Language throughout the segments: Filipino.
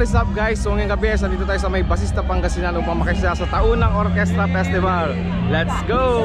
what is up guys? So ngayong gabi, nandito tayo sa may Basista, Pangasinan upang makisaya sa Taunang Orkestra Festival. Let's go!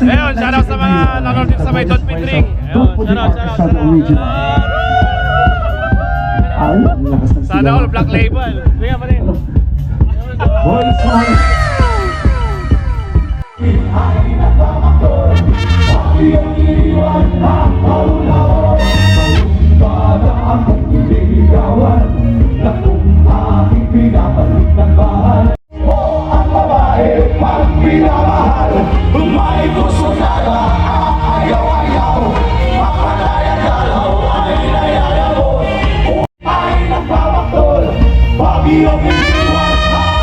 Ayun, shoutout sa mga nanonood dito sa may Don Pitring. Ayun, shoutout. Sana all Black Label. Bigyan pa rin. May gusto nada, ayaw-ayaw, mapanayagalaw, ay nayayaw, ay nagbabaktol, pag-iyong iniwan, para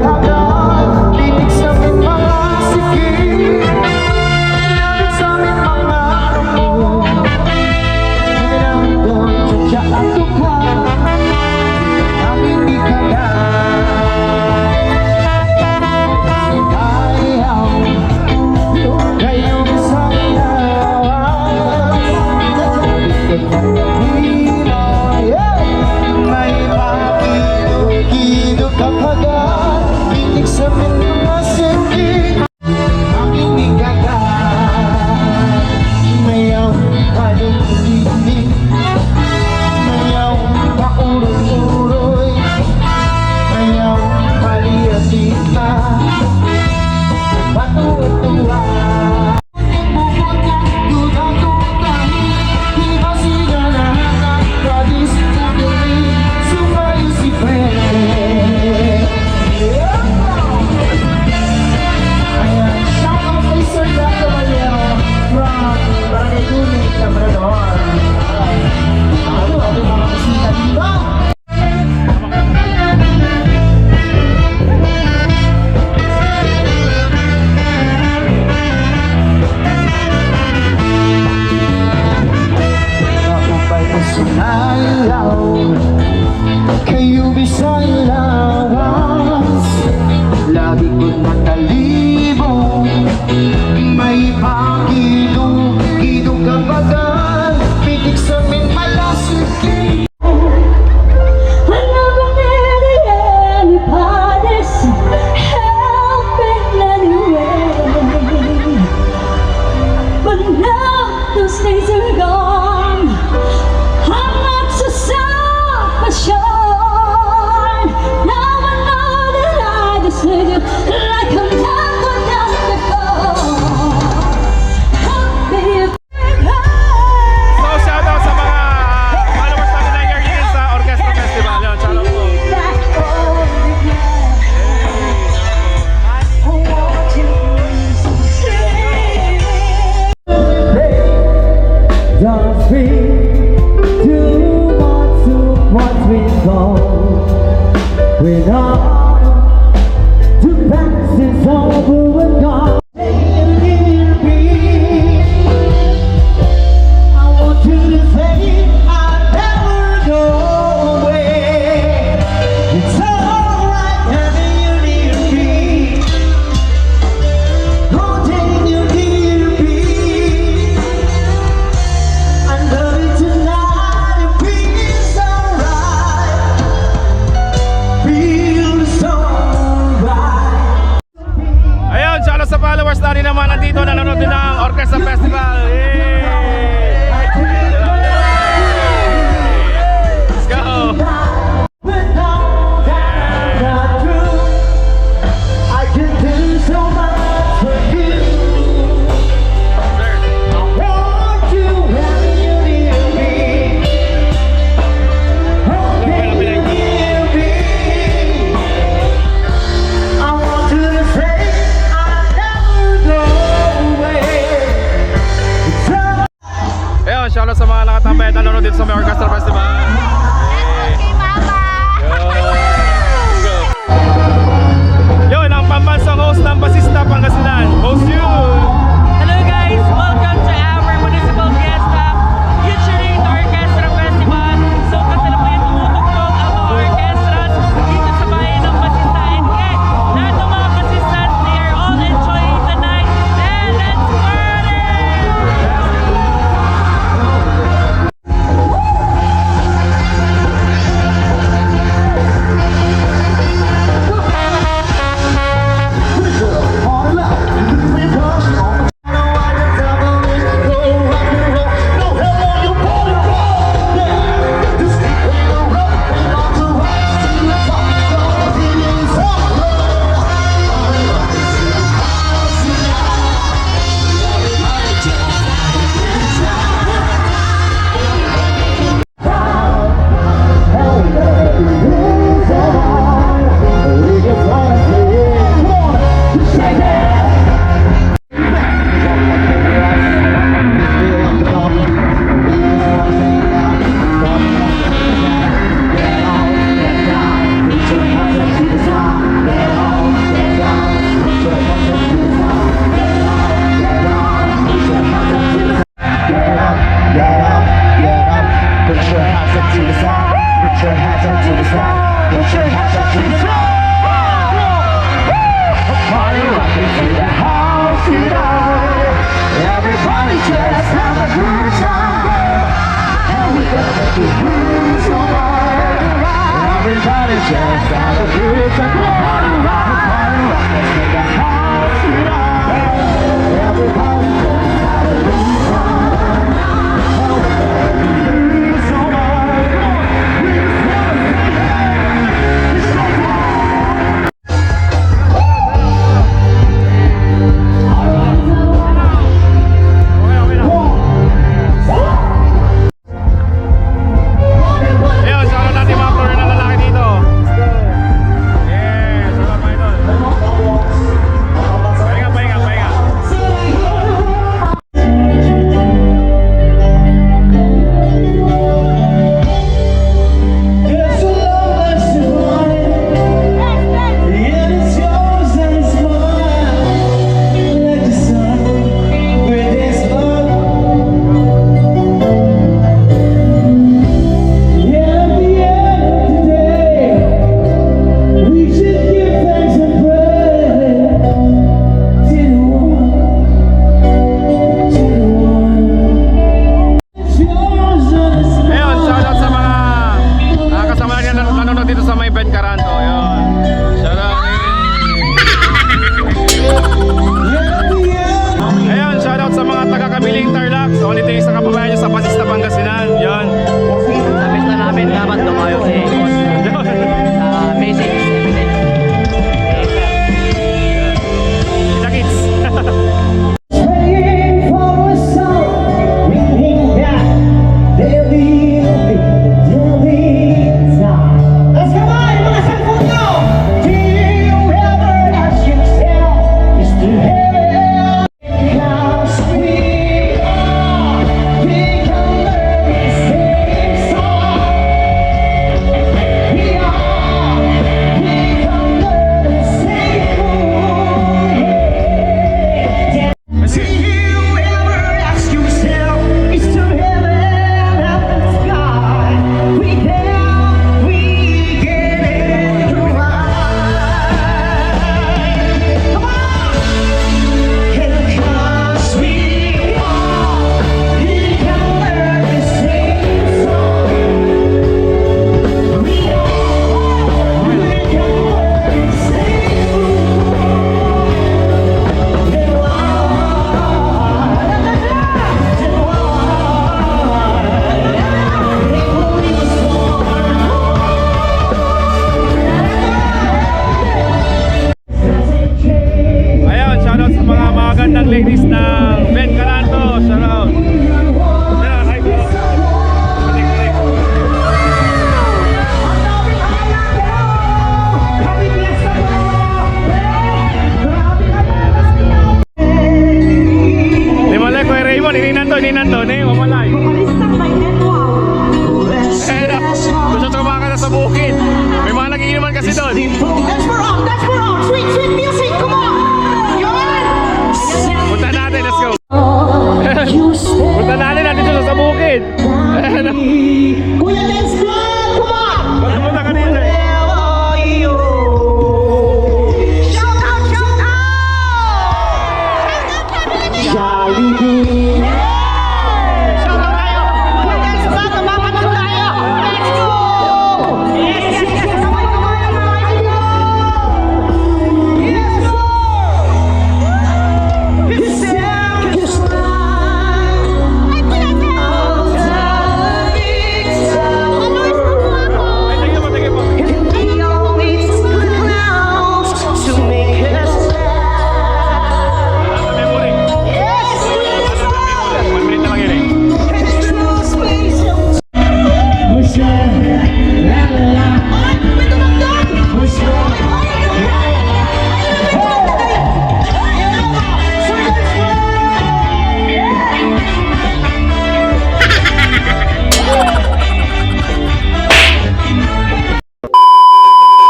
kagat, tinig sa aming mga sikip, tinig sa aming mga rumo. Pinanggon, tsadya at tukha, aming di kagat. Ayaw, kayong isang lawas, may pakilog-kilog kapagat, tinig sa aming mga sikip, aming di kagat. Mayaw palong-linig, mayaw paurong-uroy, mayaw paliatina, patuwa-tuwa. Kayo bisay lawas, lagi ko't natalibong, may pakilog-kilog kapagat, pitik sa aming malasikip. Anybody's helping anyway, but now those days are gone. I'm not so self-assured. Now I know that I deserve you like I'm never done before. Help me So shoutout sa mga followers natin na year din sa Orchestra Festival. Yun, shoutout po. back all again. I want you to stay. Don't speak too much of what we go. When all the past is over and gone, say a little bit. I want you to say I'll never go away. It's alright having you near me. Holding you near me. I love you tonight, it feels alright. Feels alright. Ayun, shoutout sa followers natin naman nandito nanonood din ng Orchestra Festival. Yay! Let's go! But now that I'm not through, I can do so much for you. I want you having you near me. Holding you near me. I want you to say I'll never go away. It's all Ayun, shoutout sa mga nakatambay at nanonood dito sa may Orchestra Festival. Yun, ang pambansang host ng Basista Pangasinan. Host you! Everybody just gotta do it. Come on.